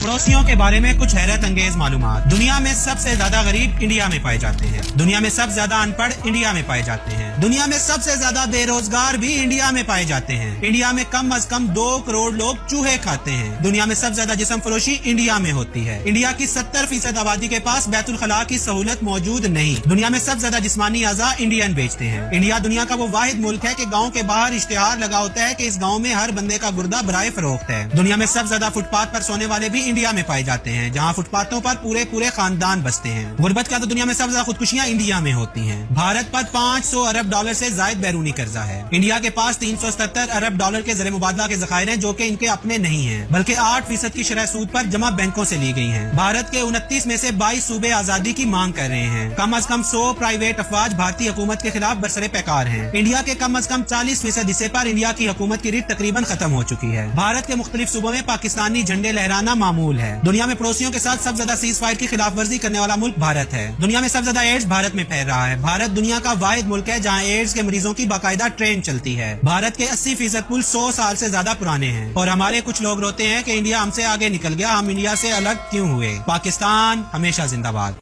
पड़ोसियों के बारे में कुछ हैरत अंगेज मालूमात। दुनिया में सबसे ज्यादा गरीब इंडिया में पाए जाते हैं। दुनिया में सबसे ज्यादा अनपढ़ इंडिया में पाए जाते हैं। दुनिया में सबसे ज्यादा बेरोजगार भी इंडिया में पाए जाते हैं। इंडिया में कम अज कम 2 करोड़ लोग चूहे खाते हैं। दुनिया में सबसे ज्यादा जिस्म फरोशी इंडिया में होती है। इंडिया की 70% आबादी के पास बैतुल खला की सहूलत मौजूद नहीं। दुनिया में सबसे ज्यादा जिस्मानी अज़ा इंडियन बेचते हैं। इंडिया दुनिया का वो वाहिद मुल्क है कि गाँव के बाहर इश्तिहार लगा होता है कि इस गाँव में हर बंदे का गुर्दा बराए फरोख्त है। दुनिया में सबसे ज्यादा फुटपाथ पर सोने वाले भी इंडिया में पाए जाते हैं, जहाँ फुटपाथों पर पूरे खानदान बसते हैं। गुर्बत का तो दुनिया में सबसे ज्यादा खुदकुशियां इंडिया में होती हैं। भारत पर 500 अरब डॉलर से जायद बैरूनी कर्जा है। इंडिया के पास 377 अरब डॉलर के ज़र मुबादला के ज़खायर हैं, जो कि इनके अपने नहीं हैं, बल्कि 8% की शरह सूद पर जमा बैंकों से ली गई हैं। भारत के 29 में से 22 सूबे आजादी की मांग कर रहे हैं। कम अज कम 100 प्राइवेट अफवाज भारतीय हुकूमत के खिलाफ बरसरे पैकार हैं। इंडिया के कम अज कम 40% हिस्से पर इंडिया की हुकूमत की रीत तकरीबन खत्म हो चुकी है। भारत के मुख्तलिफ सूबों में पाकिस्तानी झंडे लहराना मामूल है। दुनिया में पड़ोसियों के साथ सबसे ज्यादा सीज फायर की खिलाफ वर्जी करने वाला मुल्क भारत है। दुनिया में सबसे ज्यादा एड्स भारत में फैल रहा है। भारत दुनिया का वाहिद मुल्क है जहाँ एड्स के मरीजों की बाकायदा ट्रेन चलती है। भारत के 80% पुल 100 साल से ज्यादा पुराने हैं और हमारे कुछ लोग रोते हैं कि इंडिया हमसे आगे निकल गया, हम इंडिया से अलग क्यों हुए। पाकिस्तान हमेशा जिंदाबाद।